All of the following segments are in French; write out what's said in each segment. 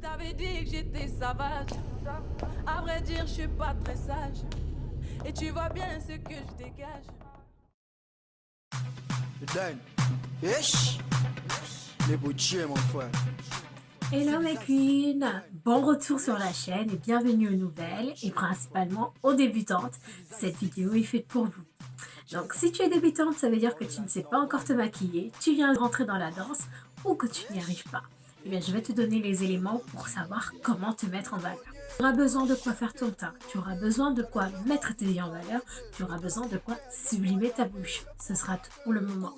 T'avais dit que j'étais sauvage. À vrai dire, je suis pas très sage. Et tu vois bien ce que je dégage. Dan, yesh, les boutiers, mon frère. Hello mes queens, bon retour sur la chaîne et bienvenue aux nouvelles et principalement aux débutantes. Cette vidéo est faite pour vous. Donc si tu es débutante, ça veut dire que tu ne sais pas encore te maquiller, tu viens de rentrer dans la danse ou que tu n'y arrives pas. Eh bien je vais te donner les éléments pour savoir comment te mettre en valeur. Tu auras besoin de quoi faire ton teint, tu auras besoin de quoi mettre tes yeux en valeur, tu auras besoin de quoi sublimer ta bouche. Ce sera tout pour le moment.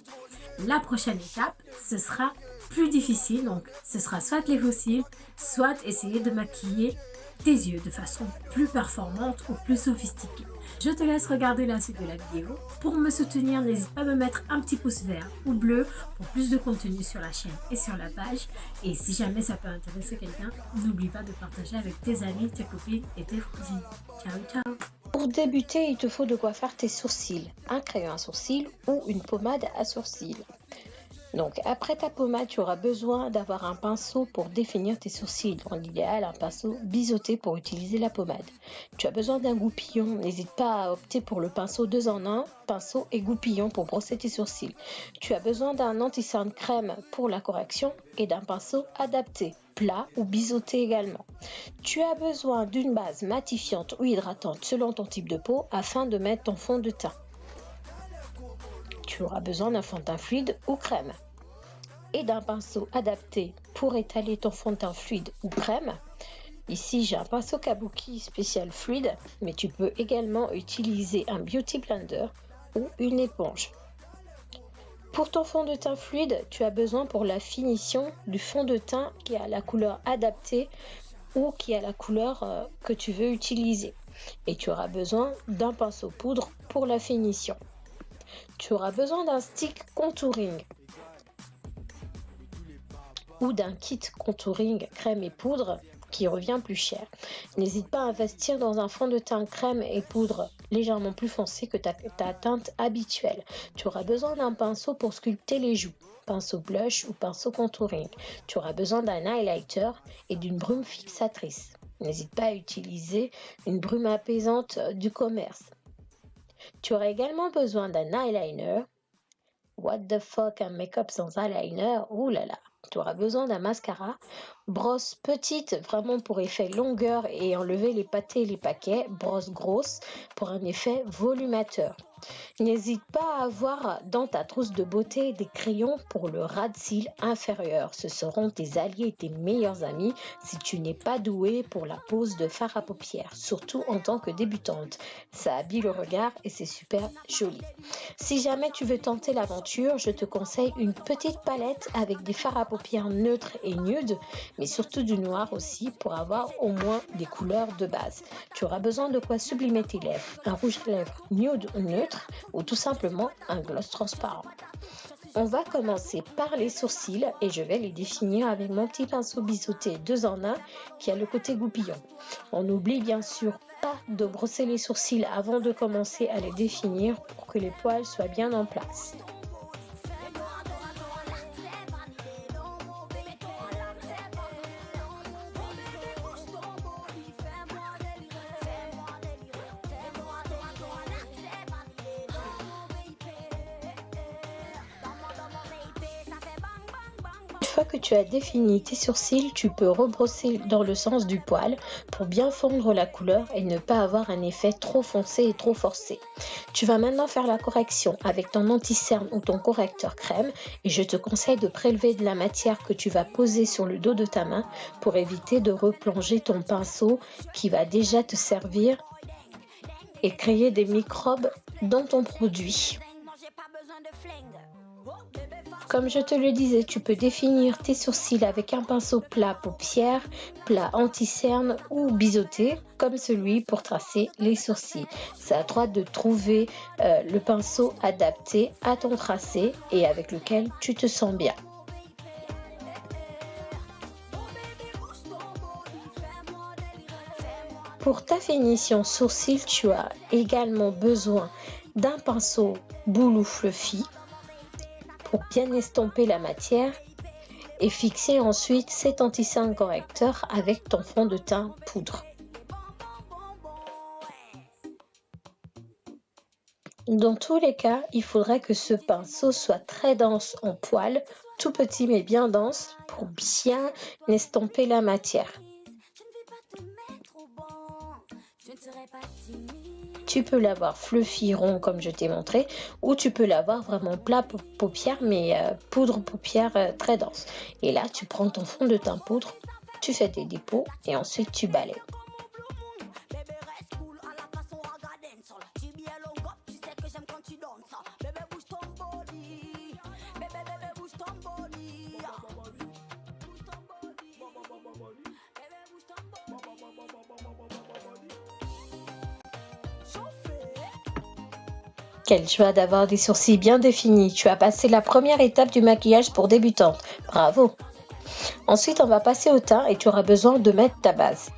La prochaine étape, ce sera plus difficile, donc ce sera soit les fossiles, soit essayer de maquiller tes yeux de façon plus performante ou plus sophistiquée. Je te laisse regarder la suite de la vidéo. Pour me soutenir, n'hésite pas à me mettre un petit pouce vert ou bleu pour plus de contenu sur la chaîne et sur la page. Et si jamais ça peut intéresser quelqu'un, n'oublie pas de partager avec tes amis, tes copines et tes cousines. Ciao, ciao! Pour débuter, il te faut de quoi faire tes sourcils, un crayon à sourcils ou une pommade à sourcils. Donc après ta pommade, tu auras besoin d'avoir un pinceau pour définir tes sourcils. Dans l'idéal, un pinceau biseauté pour utiliser la pommade. Tu as besoin d'un goupillon. N'hésite pas à opter pour le pinceau 2 en 1, pinceau et goupillon pour brosser tes sourcils. Tu as besoin d'un anti-cerne crème pour la correction et d'un pinceau adapté, plat ou biseauté également. Tu as besoin d'une base matifiante ou hydratante selon ton type de peau afin de mettre ton fond de teint. Tu auras besoin d'un fond de teint fluide ou crème et d'un pinceau adapté pour étaler ton fond de teint fluide ou crème. Ici, j'ai un pinceau kabuki spécial fluide, mais tu peux également utiliser un beauty blender ou une éponge. Pour ton fond de teint fluide, tu as besoin pour la finition du fond de teint qui a la couleur adaptée ou qui a la couleur que tu veux utiliser. Et tu auras besoin d'un pinceau poudre pour la finition. Tu auras besoin d'un stick contouring ou d'un kit contouring crème et poudre qui revient plus cher. N'hésite pas à investir dans un fond de teint crème et poudre légèrement plus foncé que ta teinte habituelle. Tu auras besoin d'un pinceau pour sculpter les joues, pinceau blush ou pinceau contouring. Tu auras besoin d'un highlighter et d'une brume fixatrice. N'hésite pas à utiliser une brume apaisante du commerce. Tu auras également besoin d'un eyeliner. What the fuck, un make-up sans eyeliner? Ouh là là. Tu auras besoin d'un mascara, brosse petite vraiment pour effet longueur et enlever les pâtés et les paquets, brosse grosse pour un effet volumateur. N'hésite pas à avoir dans ta trousse de beauté des crayons pour le ras de cils inférieur. Ce seront tes alliés et tes meilleurs amis si tu n'es pas doué pour la pose de fard à paupières, surtout en tant que débutante. Ça habille le regard et c'est super joli. Si jamais tu veux tenter l'aventure, je te conseille une petite palette avec des fards à paupières neutres et nudes, mais surtout du noir aussi pour avoir au moins des couleurs de base. Tu auras besoin de quoi sublimer tes lèvres, un rouge à lèvres nude ou neutre, ou tout simplement un gloss transparent. On va commencer par les sourcils et je vais les définir avec mon petit pinceau biseauté 2 en 1 qui a le côté goupillon. On n'oublie bien sûr pas de brosser les sourcils avant de commencer à les définir pour que les poils soient bien en place. Une fois que tu as défini tes sourcils, tu peux rebrosser dans le sens du poil pour bien fondre la couleur et ne pas avoir un effet trop foncé et trop forcé. Tu vas maintenant faire la correction avec ton anti-cerne ou ton correcteur crème et je te conseille de prélever de la matière que tu vas poser sur le dos de ta main pour éviter de replonger ton pinceau qui va déjà te servir et créer des microbes dans ton produit. Comme je te le disais, tu peux définir tes sourcils avec un pinceau plat paupières, plat anti-cerne ou biseauté, comme celui pour tracer les sourcils. C'est à toi de trouver le pinceau adapté à ton tracé et avec lequel tu te sens bien. Pour ta finition sourcils, tu as également besoin d'un pinceau boulot fluffy pour bien estomper la matière et fixer ensuite cet anti-cerne correcteur avec ton fond de teint poudre. Dans tous les cas, il faudrait que ce pinceau soit très dense en poils, tout petit mais bien dense pour bien estomper la matière. Tu peux l'avoir fluffy rond comme je t'ai montré ou tu peux l'avoir vraiment plat paupières mais poudre paupières très dense. Et là, tu prends ton fond de teint poudre, tu fais tes dépôts et ensuite tu balayes. Quelle joie d'avoir des sourcils bien définis. Tu as passé la première étape du maquillage pour débutantes. Bravo. Ensuite, on va passer au teint et tu auras besoin de mettre ta base.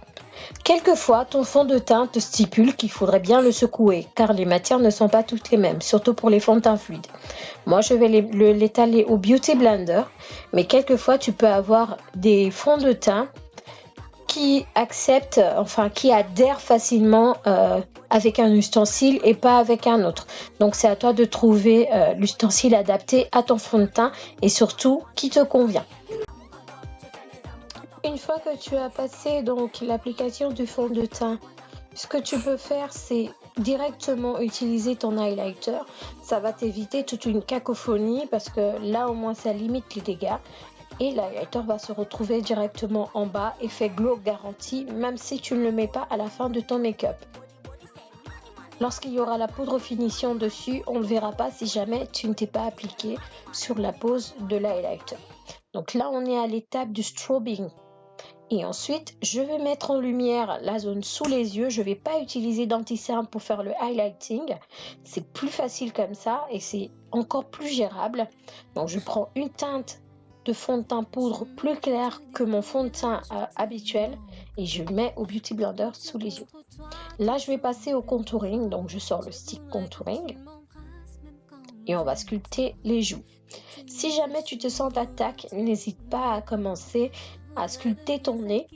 Quelquefois, ton fond de teint te stipule qu'il faudrait bien le secouer car les matières ne sont pas toutes les mêmes, surtout pour les fonds de teint fluides. Moi, je vais l'étaler au Beauty Blender, mais quelquefois, tu peux avoir des fonds de teint qui adhèrent facilement avec un ustensile et pas avec un autre. Donc, c'est à toi de trouver l'ustensile adapté à ton fond de teint et surtout qui te convient. Une fois que tu as passé donc l'application du fond de teint, ce que tu peux faire, c'est directement utiliser ton highlighter. Ça va t'éviter toute une cacophonie parce que là, au moins, ça limite les dégâts. Et l'highlighter va se retrouver directement en bas, effet glow garanti, même si tu ne le mets pas à la fin de ton make-up. Lorsqu'il y aura la poudre finition dessus, on ne verra pas si jamais tu ne t'es pas appliqué sur la pose de l'highlighter. Donc là, on est à l'étape du strobing. Et ensuite, je vais mettre en lumière la zone sous les yeux. Je ne vais pas utiliser d'anti-cerne pour faire le highlighting. C'est plus facile comme ça et c'est encore plus gérable. Donc, je prends une teinte de fond de teint poudre plus clair que mon fond de teint habituel et je le mets au Beauty Blender sous les yeux. Là, je vais passer au contouring. Donc, je sors le stick contouring et on va sculpter les joues. Si jamais tu te sens d'attaque, n'hésite pas à commencer à sculpter ton nez,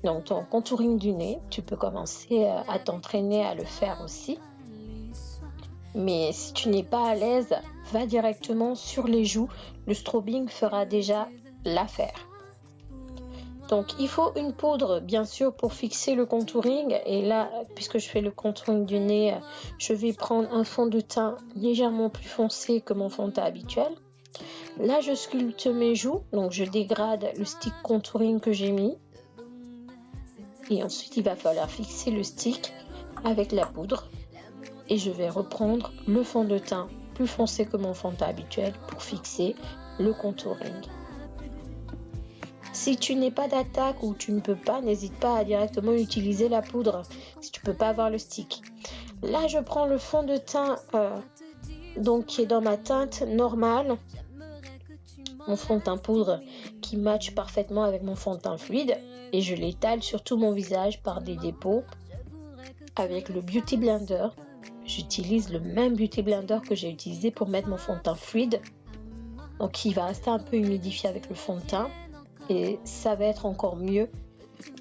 donc ton contouring du nez. Tu peux commencer à t'entraîner à le faire aussi. Mais si tu n'es pas à l'aise, va directement sur les joues. Le strobing fera déjà l'affaire. Donc il faut une poudre bien sûr pour fixer le contouring. Et là, puisque je fais le contouring du nez, je vais prendre un fond de teint légèrement plus foncé que mon fond de teint habituel. Là, je sculpte mes joues, donc je dégrade le stick contouring que j'ai mis. Et ensuite, il va falloir fixer le stick avec la poudre. Et je vais reprendre le fond de teint plus foncé que mon fond de teint habituel pour fixer le contouring. Si tu n'es pas d'attaque ou tu ne peux pas, n'hésite pas à directement utiliser la poudre si tu ne peux pas avoir le stick. Là, je prends le fond de teint qui est dans ma teinte normale. Mon fond de teint poudre qui matche parfaitement avec mon fond de teint fluide et je l'étale sur tout mon visage par des dépôts avec le Beauty Blender. J'utilise le même Beauty Blender que j'ai utilisé pour mettre mon fond de teint fluide, donc il va rester un peu humidifié avec le fond de teint et ça va être encore mieux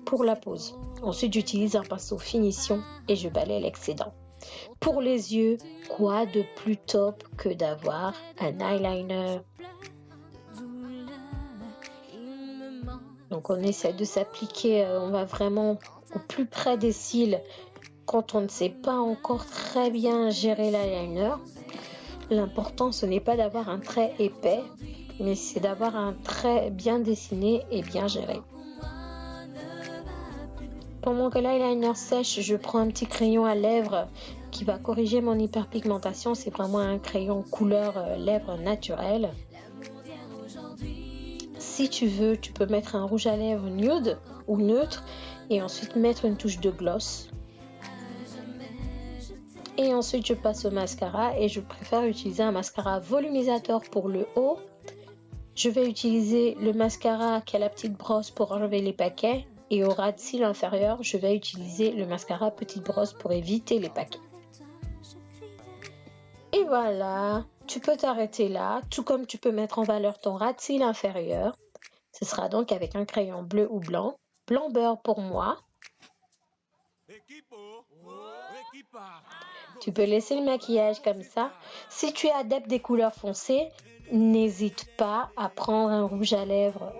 pour la pose. Ensuite, j'utilise un pinceau finition et je balaye l'excédent. Pour les yeux, quoi de plus top que d'avoir un eyeliner? Donc on essaie de s'appliquer, on va vraiment au plus près des cils quand on ne sait pas encore très bien gérer l'eyeliner. L'important ce n'est pas d'avoir un trait épais, mais c'est d'avoir un trait bien dessiné et bien géré. Pendant que l'eyeliner sèche, je prends un petit crayon à lèvres qui va corriger mon hyperpigmentation. C'est vraiment un crayon couleur lèvres naturel. Si tu veux, tu peux mettre un rouge à lèvres nude ou neutre et ensuite mettre une touche de gloss. Et ensuite, je passe au mascara et je préfère utiliser un mascara volumisateur pour le haut. Je vais utiliser le mascara qui a la petite brosse pour enlever les paquets et au ras de cils inférieur, je vais utiliser le mascara petite brosse pour éviter les paquets. Et voilà, tu peux t'arrêter là, tout comme tu peux mettre en valeur ton ras de cils inférieur. Ce sera donc avec un crayon bleu ou blanc. Blanc beurre pour moi. Tu peux laisser le maquillage comme ça. Si tu es adepte des couleurs foncées, n'hésite pas à prendre un rouge à lèvres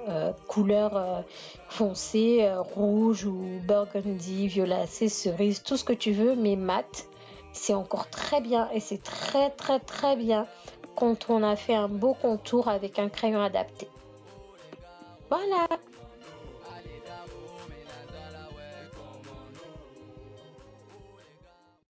couleur foncée, rouge ou burgundy, violacé, cerise, tout ce que tu veux, mais mat. C'est encore très bien et c'est très très très bien quand on a fait un beau contour avec un crayon adapté. Voilà.